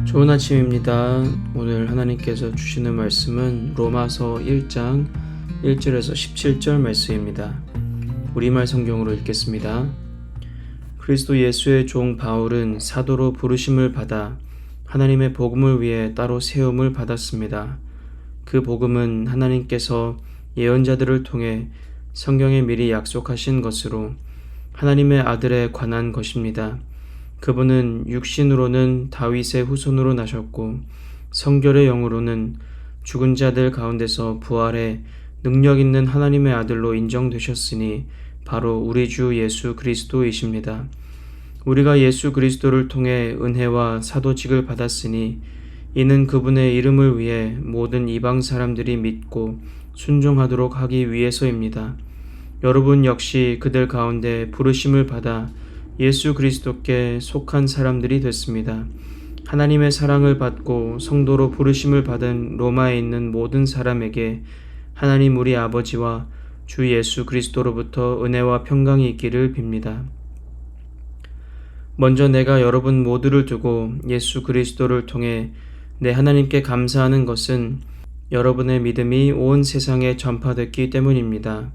좋은 아침입니다. 오늘 하나님께서 주시는 말씀은 로마서 1장 1절에서 17절 말씀입니다. 우리말 성경으로 읽겠습니다. 그리스도 예수의 종 바울은 사도로 부르심을 받아 하나님의 복음을 위해 따로 세움을 받았습니다. 그 복음은 하나님께서 예언자들을 통해 성경에 미리 약속하신 것으로 하나님의 아들에 관한 것입니다. 그분은 육신으로는 다윗의 후손으로 나셨고 성결의 영으로는 죽은 자들 가운데서 부활해 능력 있는 하나님의 아들로 인정되셨으니 바로 우리 주 예수 그리스도이십니다. 우리가 예수 그리스도를 통해 은혜와 사도직을 받았으니 이는 그분의 이름을 위해 모든 이방 사람들이 믿고 순종하도록 하기 위해서입니다. 여러분 역시 그들 가운데 부르심을 받아 예수 그리스도께 속한 사람들이 됐습니다. 하나님의 사랑을 받고 성도로 부르심을 받은 로마에 있는 모든 사람에게 하나님 우리 아버지와 주 예수 그리스도로부터 은혜와 평강이 있기를 빕니다. 먼저 내가 여러분 모두를 두고 예수 그리스도를 통해 내 하나님께 감사하는 것은 여러분의 믿음이 온 세상에 전파됐기 때문입니다.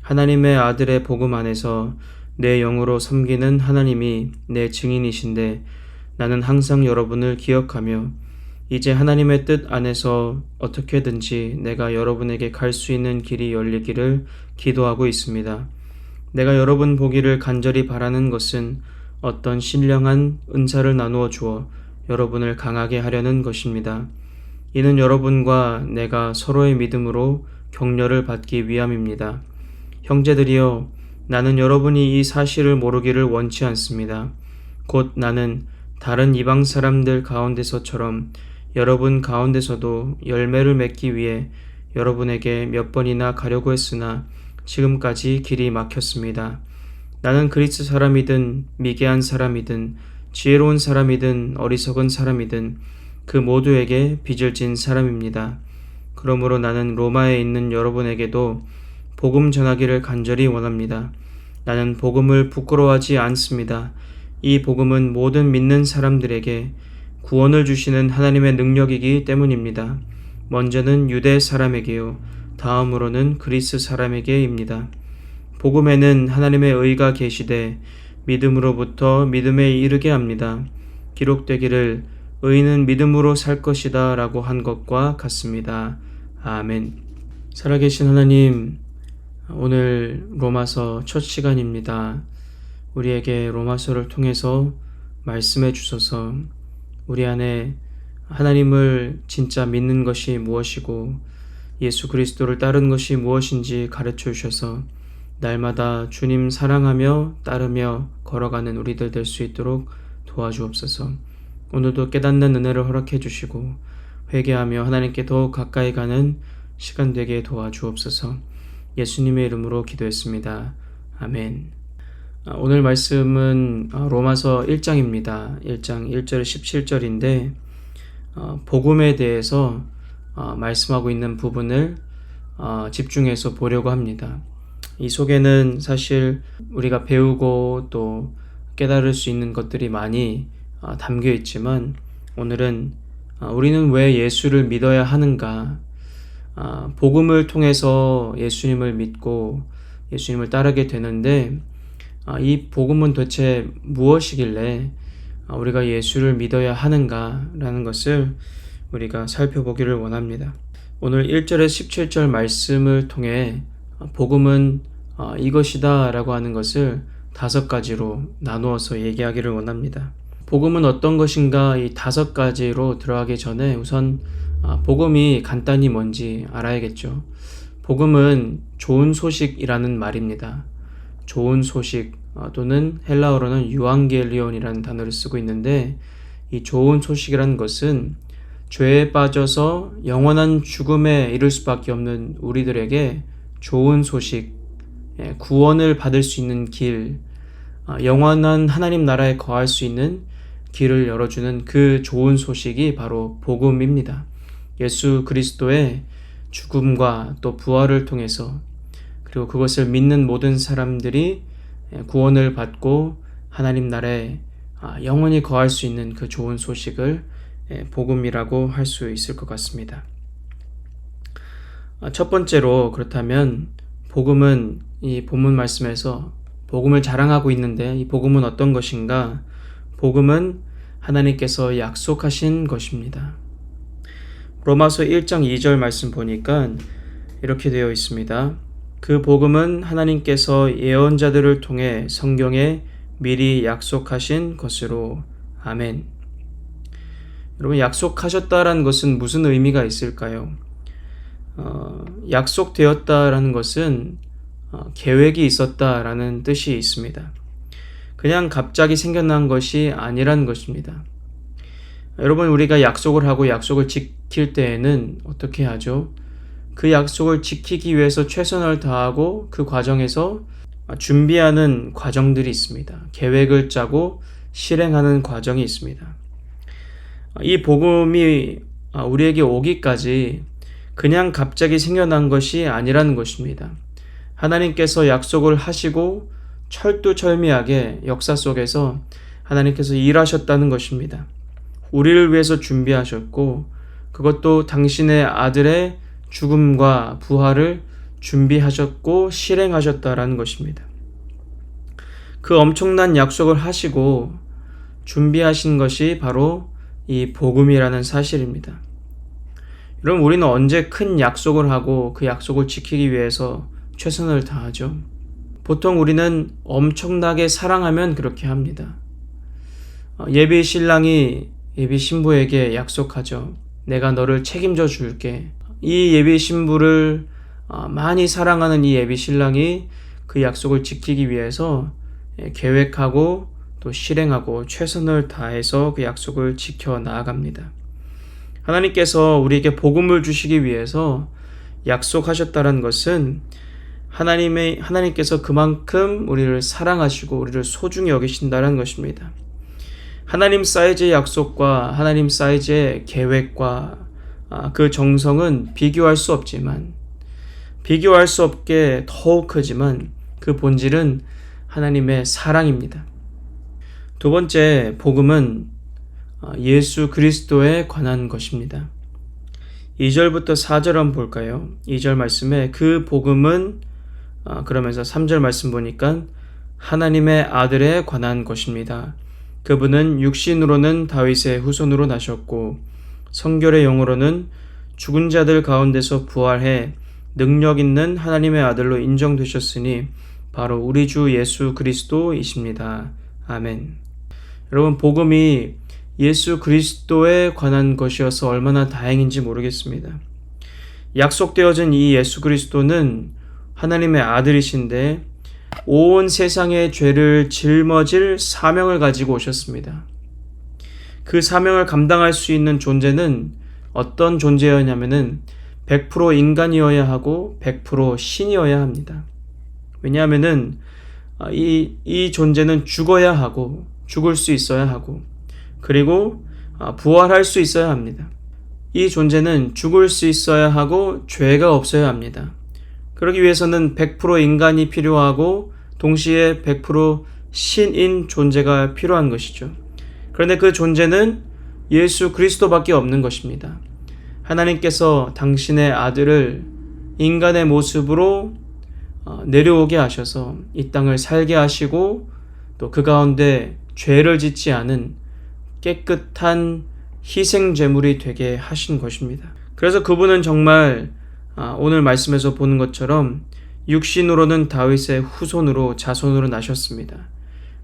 하나님의 아들의 복음 안에서 내 영으로 섬기는 하나님이 내 증인이신데 나는 항상 여러분을 기억하며 이제 하나님의 뜻 안에서 어떻게든지 내가 여러분에게 갈 수 있는 길이 열리기를 기도하고 있습니다. 내가 여러분 보기를 간절히 바라는 것은 어떤 신령한 은사를 나누어 주어 여러분을 강하게 하려는 것입니다. 이는 여러분과 내가 서로의 믿음으로 격려를 받기 위함입니다. 형제들이여, 나는 여러분이 이 사실을 모르기를 원치 않습니다. 곧 나는 다른 이방 사람들 가운데서처럼 여러분 가운데서도 열매를 맺기 위해 여러분에게 몇 번이나 가려고 했으나 지금까지 길이 막혔습니다. 나는 그리스 사람이든 미개한 사람이든 지혜로운 사람이든 어리석은 사람이든 그 모두에게 빚을 진 사람입니다. 그러므로 나는 로마에 있는 여러분에게도 복음 전하기를 간절히 원합니다. 나는 복음을 부끄러워하지 않습니다. 이 복음은 모든 믿는 사람들에게 구원을 주시는 하나님의 능력이기 때문입니다. 먼저는 유대 사람에게요, 다음으로는 그리스 사람에게입니다. 복음에는 하나님의 의가 계시되 믿음으로부터 믿음에 이르게 합니다. 기록되기를 의인은 믿음으로 살 것이다 라고 한 것과 같습니다. 아멘. 살아계신 하나님, 오늘 로마서 첫 시간입니다. 우리에게 로마서를 통해서 말씀해 주셔서 우리 안에 하나님을 진짜 믿는 것이 무엇이고 예수 그리스도를 따르는 것이 무엇인지 가르쳐 주셔서 날마다 주님 사랑하며 따르며 걸어가는 우리들 될 수 있도록 도와주옵소서. 오늘도 깨닫는 은혜를 허락해 주시고 회개하며 하나님께 더욱 가까이 가는 시간 되게 도와주옵소서. 예수님의 이름으로 기도했습니다. 아멘. 오늘 말씀은 로마서 1장입니다. 1장 1절 17절인데 복음에 대해서 말씀하고 있는 부분을 집중해서 보려고 합니다. 이 속에는 사실 우리가 배우고 또 깨달을 수 있는 것들이 많이 담겨 있지만 오늘은 우리는 왜 예수를 믿어야 하는가, 복음을 통해서 예수님을 믿고 예수님을 따르게 되는데 이 복음은 도대체 무엇이길래 우리가 예수를 믿어야 하는가라는 것을 우리가 살펴보기를 원합니다. 오늘 1절에서 17절 말씀을 통해 복음은 이것이다 라고 하는 것을 5가지로 나누어서 얘기하기를 원합니다. 복음은 어떤 것인가, 이 5가지로 들어가기 전에 우선 복음이 간단히 뭔지 알아야겠죠. 복음은 좋은 소식이라는 말입니다. 좋은 소식 또는 헬라어로는 유앙겔리온이라는 단어를 쓰고 있는데 이 좋은 소식이라는 것은 죄에 빠져서 영원한 죽음에 이를 수밖에 없는 우리들에게 좋은 소식, 구원을 받을 수 있는 길, 영원한 하나님 나라에 거할 수 있는 길을 열어주는 그 좋은 소식이 바로 복음입니다. 예수 그리스도의 죽음과 또 부활을 통해서 그리고 그것을 믿는 모든 사람들이 구원을 받고 하나님 나라에 영원히 거할 수 있는 그 좋은 소식을 복음이라고 할 수 있을 것 같습니다. 첫 번째로 그렇다면 복음은 이 본문 말씀에서 복음을 자랑하고 있는데 이 복음은 어떤 것인가? 복음은 하나님께서 약속하신 것입니다. 로마서 1장 2절 말씀 보니까 이렇게 되어 있습니다. 그 복음은 하나님께서 예언자들을 통해 성경에 미리 약속하신 것으로. 아멘. 여러분, 약속하셨다라는 것은 무슨 의미가 있을까요? 약속되었다라는 것은 계획이 있었다라는 뜻이 있습니다. 그냥 갑자기 생겨난 것이 아니라는 것입니다. 여러분, 우리가 약속을 하고 약속을 지킬 때에는 어떻게 하죠? 그 약속을 지키기 위해서 최선을 다하고 그 과정에서 준비하는 과정들이 있습니다. 계획을 짜고 실행하는 과정이 있습니다. 이 복음이 우리에게 오기까지 그냥 갑자기 생겨난 것이 아니라는 것입니다. 하나님께서 약속을 하시고 철두철미하게 역사 속에서 하나님께서 일하셨다는 것입니다. 우리를 위해서 준비하셨고 그것도 당신의 아들의 죽음과 부활을 준비하셨고 실행하셨다라는 것입니다. 그 엄청난 약속을 하시고 준비하신 것이 바로 이 복음이라는 사실입니다. 여러분, 우리는 언제 큰 약속을 하고 그 약속을 지키기 위해서 최선을 다하죠? 보통 우리는 엄청나게 사랑하면 그렇게 합니다. 예비 신랑이 예비 신부에게 약속하죠. 내가 너를 책임져 줄게. 이 예비 신부를 많이 사랑하는 이 예비 신랑이 그 약속을 지키기 위해서 계획하고 또 실행하고 최선을 다해서 그 약속을 지켜 나아갑니다. 하나님께서 우리에게 복음을 주시기 위해서 약속하셨다는 것은 하나님께서 그만큼 우리를 사랑하시고 우리를 소중히 여기신다는 것입니다. 하나님 사이즈의 약속과 하나님 사이즈의 계획과 그 정성은 비교할 수 없지만, 비교할 수 없게 더욱 크지만 그 본질은 하나님의 사랑입니다. 두 번째, 복음은 예수 그리스도에 관한 것입니다. 2절부터 4절 한번 볼까요? 2절 말씀에 그 복음은 그러면서 3절 말씀 보니까 하나님의 아들에 관한 것입니다. 그분은 육신으로는 다윗의 후손으로 나셨고 성결의 영으로는 죽은 자들 가운데서 부활해 능력 있는 하나님의 아들로 인정되셨으니 바로 우리 주 예수 그리스도이십니다. 아멘. 여러분, 복음이 예수 그리스도에 관한 것이어서 얼마나 다행인지 모르겠습니다. 약속되어진 이 예수 그리스도는 하나님의 아들이신데 온 세상의 죄를 짊어질 사명을 가지고 오셨습니다. 그 사명을 감당할 수 있는 존재는 어떤 존재였냐면은 100% 인간이어야 하고 100% 신이어야 합니다. 왜냐하면은 이 존재는 죽어야 하고 죽을 수 있어야 하고 그리고 부활할 수 있어야 합니다. 이 존재는 죽을 수 있어야 하고 죄가 없어야 합니다. 그러기 위해서는 100% 인간이 필요하고 동시에 100% 신인 존재가 필요한 것이죠. 그런데 그 존재는 예수 그리스도밖에 없는 것입니다. 하나님께서 당신의 아들을 인간의 모습으로 내려오게 하셔서 이 땅을 살게 하시고 또 그 가운데 죄를 짓지 않은 깨끗한 희생 제물이 되게 하신 것입니다. 그래서 그분은 정말 오늘 말씀에서 보는 것처럼 육신으로는 다윗의 후손으로 자손으로 나셨습니다.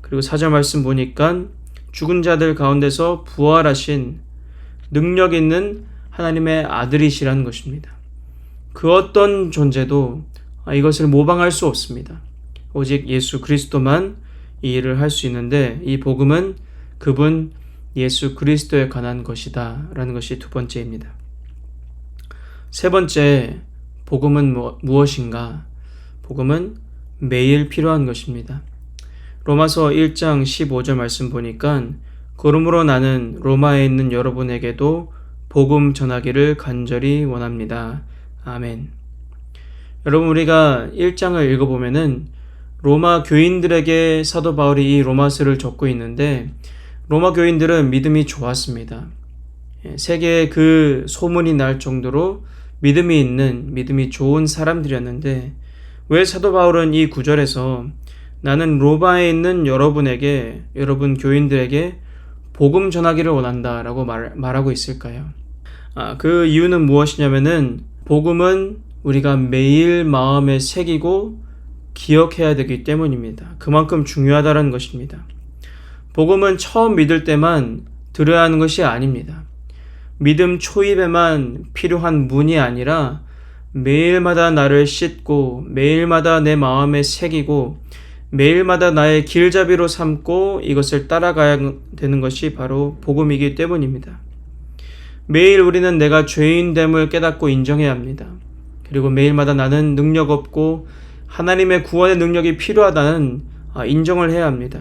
그리고 4절 말씀 보니까 죽은 자들 가운데서 부활하신 능력 있는 하나님의 아들이시라는 것입니다. 그 어떤 존재도 이것을 모방할 수 없습니다. 오직 예수 그리스도만 이 일을 할 수 있는데 이 복음은 그분 예수 그리스도에 관한 것이다 라는 것이 두 번째입니다. 세 번째, 복음은 무엇인가? 복음은 매일 필요한 것입니다. 로마서 1장 15절 말씀 보니까 그러므로 나는 로마에 있는 여러분에게도 복음 전하기를 간절히 원합니다. 아멘. 여러분, 우리가 1장을 읽어보면은 로마 교인들에게 사도 바울이 이 로마서를 적고 있는데 로마 교인들은 믿음이 좋았습니다. 세계에 그 소문이 날 정도로 믿음이 있는, 믿음이 좋은 사람들이었는데, 왜 사도 바울은 이 구절에서 나는 로마에 있는 여러분에게, 여러분 교인들에게 복음 전하기를 원한다 라고 말하고 있을까요? 그 이유는 무엇이냐면은 복음은 우리가 매일 마음에 새기고 기억해야 되기 때문입니다. 그만큼 중요하다는 것입니다. 복음은 처음 믿을 때만 들어야 하는 것이 아닙니다. 믿음 초입에만 필요한 문이 아니라 매일마다 나를 씻고 매일마다 내 마음에 새기고 매일마다 나의 길잡이로 삼고 이것을 따라가야 되는 것이 바로 복음이기 때문입니다. 매일 우리는 내가 죄인됨을 깨닫고 인정해야 합니다. 그리고 매일마다 나는 능력 없고 하나님의 구원의 능력이 필요하다는 인정을 해야 합니다.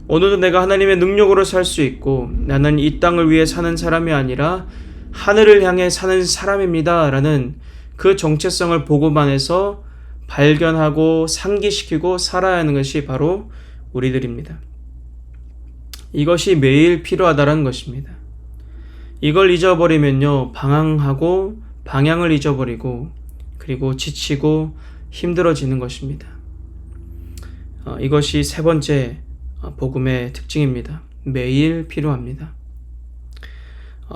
오늘도 내가 하나님의 능력으로 살 수 있고 나는 이 땅을 위해 사는 사람이 아니라 하늘을 향해 사는 사람입니다 라는 그 정체성을 복음 안에서 발견하고 상기시키고 살아야 하는 것이 바로 우리들입니다. 이것이 매일 필요하다는 것입니다. 이걸 잊어버리면요, 방황하고 방향을 잊어버리고 그리고 지치고 힘들어지는 것입니다. 이것이 세 번째 복음의 특징입니다. 매일 필요합니다.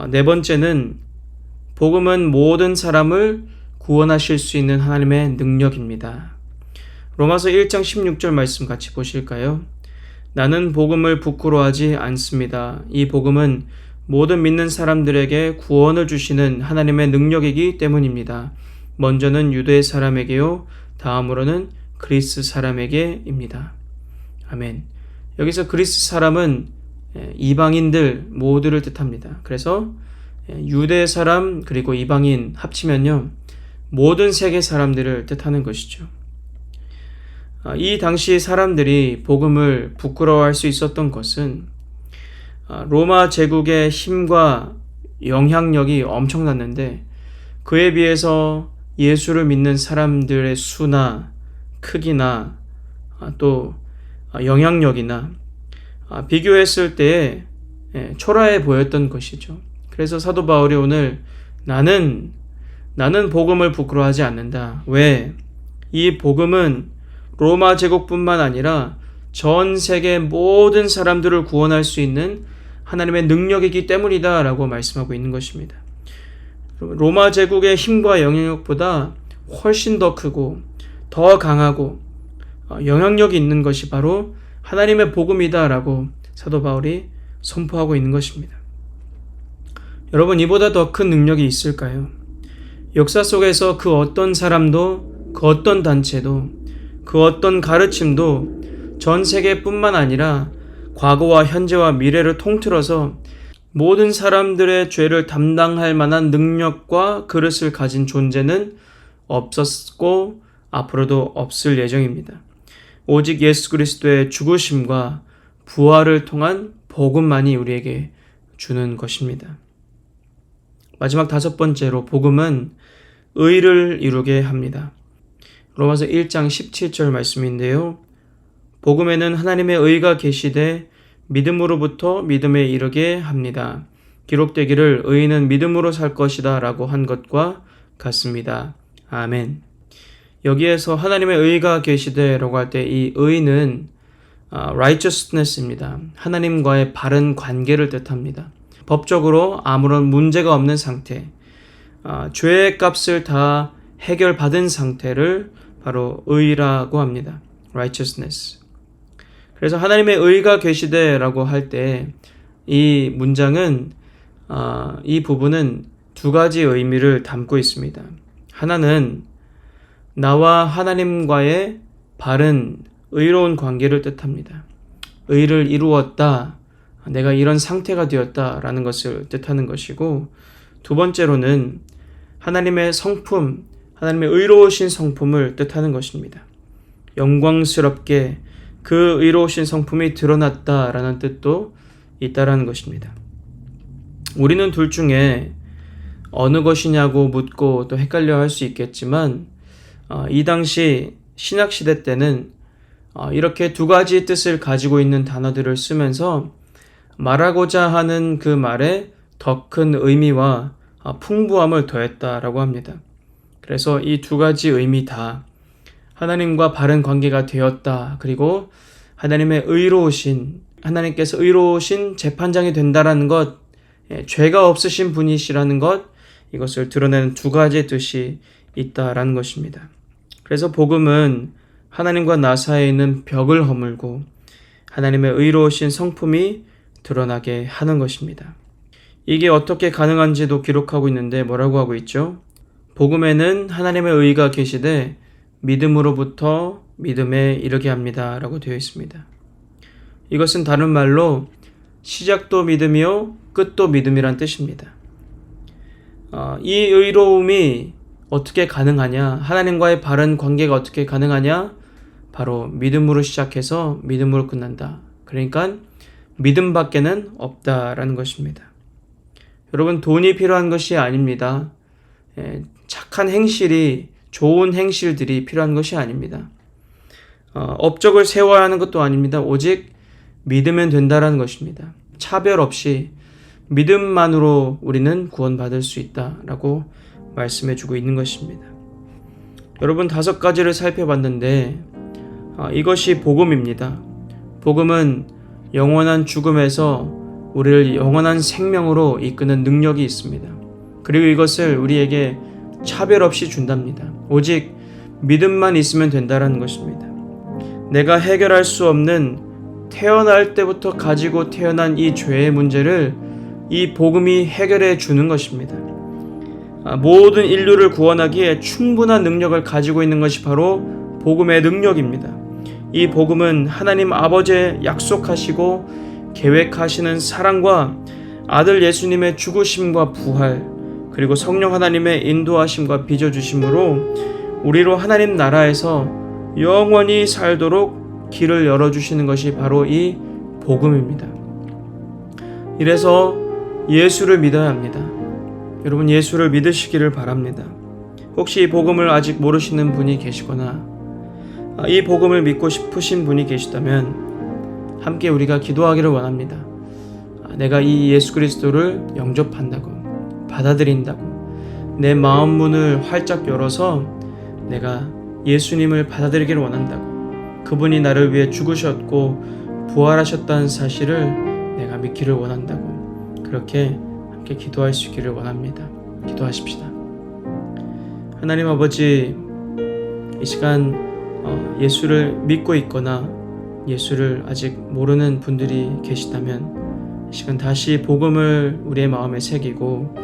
네 번째는 복음은 모든 사람을 구원하실 수 있는 하나님의 능력입니다. 로마서 1장 16절 말씀 같이 보실까요? 나는 복음을 부끄러워하지 않습니다. 이 복음은 모든 믿는 사람들에게 구원을 주시는 하나님의 능력이기 때문입니다. 먼저는 유대 사람에게요, 다음으로는 그리스 사람에게입니다. 아멘. 여기서 그리스 사람은 이방인들 모두를 뜻합니다. 그래서 유대 사람 그리고 이방인 합치면요, 모든 세계 사람들을 뜻하는 것이죠. 이 당시 사람들이 복음을 부끄러워할 수 있었던 것은 로마 제국의 힘과 영향력이 엄청났는데 그에 비해서 예수를 믿는 사람들의 수나 크기나 또 영향력이나 비교했을 때에 초라해 보였던 것이죠. 그래서 사도 바울이 오늘 나는 복음을 부끄러워하지 않는다. 왜? 이 복음은 로마 제국뿐만 아니라 전 세계 모든 사람들을 구원할 수 있는 하나님의 능력이기 때문이다 라고 말씀하고 있는 것입니다. 로마 제국의 힘과 영향력보다 훨씬 더 크고 더 강하고 영향력이 있는 것이 바로 하나님의 복음이다 라고 사도 바울이 선포하고 있는 것입니다. 여러분, 이보다 더 큰 능력이 있을까요? 역사 속에서 그 어떤 사람도, 그 어떤 단체도, 그 어떤 가르침도 전 세계뿐만 아니라 과거와 현재와 미래를 통틀어서 모든 사람들의 죄를 담당할 만한 능력과 그릇을 가진 존재는 없었고 앞으로도 없을 예정입니다. 오직 예수 그리스도의 죽으심과 부활을 통한 복음만이 우리에게 주는 것입니다. 마지막 다섯 번째로 복음은 의를 이루게 합니다. 로마서 1장 17절 말씀인데요. 복음에는 하나님의 의가 계시되 믿음으로부터 믿음에 이르게 합니다. 기록되기를 의인은 믿음으로 살 것이다 라고 한 것과 같습니다. 아멘. 여기에서 하나님의 의가 계시되 라고 할 때 이 의는 righteousness입니다. 하나님과의 바른 관계를 뜻합니다. 법적으로 아무런 문제가 없는 상태, 죄의 값을 다 해결받은 상태를 바로 의라고 합니다. righteousness. 그래서 하나님의 의가 계시되 라고 할 때 이 문장은 이 부분은 두 가지 의미를 담고 있습니다. 하나는 나와 하나님과의 바른 의로운 관계를 뜻합니다. 의를 이루었다, 내가 이런 상태가 되었다 라는 것을 뜻하는 것이고, 두 번째로는 하나님의 성품, 하나님의 의로우신 성품을 뜻하는 것입니다. 영광스럽게 그 의로우신 성품이 드러났다라는 뜻도 있다라는 것입니다. 우리는 둘 중에 어느 것이냐고 묻고 또 헷갈려 할 수 있겠지만 이 당시 신약시대 때는 이렇게 두 가지 뜻을 가지고 있는 단어들을 쓰면서 말하고자 하는 그 말에 더 큰 의미와 풍부함을 더했다라고 합니다. 그래서 이 두 가지 의미 다 하나님과 바른 관계가 되었다. 그리고 하나님께서 의로우신 재판장이 된다라는 것, 죄가 없으신 분이시라는 것, 이것을 드러내는 두 가지의 뜻이 있다라는 것입니다. 그래서 복음은 하나님과 나 사이에 있는 벽을 허물고 하나님의 의로우신 성품이 드러나게 하는 것입니다. 이게 어떻게 가능한지도 기록하고 있는데 뭐라고 하고 있죠? 복음에는 하나님의 의가 계시되 믿음으로부터 믿음에 이르게 합니다 라고 되어 있습니다. 이것은 다른 말로 시작도 믿음이요 끝도 믿음이란 뜻입니다. 이 의로움이 어떻게 가능하냐? 하나님과의 바른 관계가 어떻게 가능하냐? 바로 믿음으로 시작해서 믿음으로 끝난다. 그러니까 믿음밖에는 없다라는 것입니다. 여러분, 돈이 필요한 것이 아닙니다. 착한 행실이, 좋은 행실들이 필요한 것이 아닙니다. 업적을 세워야 하는 것도 아닙니다. 오직 믿으면 된다라는 것입니다. 차별 없이 믿음만으로 우리는 구원받을 수 있다라고 말씀해주고 있는 것입니다. 여러분, 5가지를 살펴봤는데 이것이 복음입니다. 복음은 영원한 죽음에서 우리를 영원한 생명으로 이끄는 능력이 있습니다. 그리고 이것을 우리에게 차별 없이 준답니다. 오직 믿음만 있으면 된다는 것입니다. 내가 해결할 수 없는 태어날 때부터 가지고 태어난 이 죄의 문제를 이 복음이 해결해 주는 것입니다. 모든 인류를 구원하기에 충분한 능력을 가지고 있는 것이 바로 복음의 능력입니다. 이 복음은 하나님 아버지의 약속하시고 계획하시는 사랑과 아들 예수님의 죽으심과 부활, 그리고 성령 하나님의 인도하심과 빚어주심으로 우리로 하나님 나라에서 영원히 살도록 길을 열어주시는 것이 바로 이 복음입니다. 이래서 예수를 믿어야 합니다. 여러분, 예수를 믿으시기를 바랍니다. 혹시 이 복음을 아직 모르시는 분이 계시거나 이 복음을 믿고 싶으신 분이 계시다면 함께 우리가 기도하기를 원합니다. 내가 이 예수 그리스도를 영접한다고, 받아들인다고, 내 마음 문을 활짝 열어서 내가 예수님을 받아들이기를 원한다고, 그분이 나를 위해 죽으셨고 부활하셨다는 사실을 내가 믿기를 원한다고, 그렇게 함께 기도할 수 있기를 원합니다. 기도하십시다. 하나님 아버지, 이 시간 예수를 믿고 있거나 예수를 아직 모르는 분들이 계시다면 이 시간 다시 복음을 우리의 마음에 새기고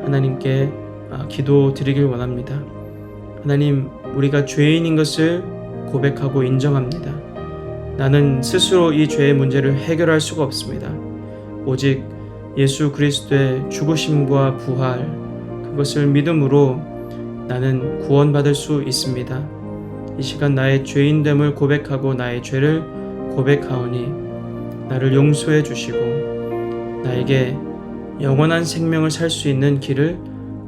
하나님께 기도 드리길 원합니다. 하나님, 우리가 죄인인 것을 고백하고 인정합니다. 나는 스스로 이 죄의 문제를 해결할 수가 없습니다. 오직 예수 그리스도의 죽으심과 부활, 그것을 믿음으로 나는 구원받을 수 있습니다. 이 시간 나의 죄인됨을 고백하고 나의 죄를 고백하오니 나를 용서해 주시고 나에게 영원한 생명을 살 수 있는 길을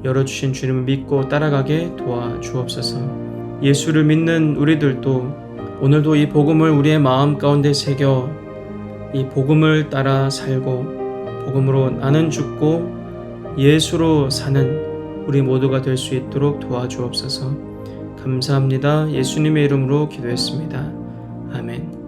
열어주신 주님을 믿고 따라가게 도와주옵소서. 예수를 믿는 우리들도 오늘도 이 복음을 우리의 마음 가운데 새겨 이 복음을 따라 살고 복음으로 나는 죽고 예수로 사는 우리 모두가 될 수 있도록 도와주옵소서. 감사합니다. 예수님의 이름으로 기도했습니다. 아멘.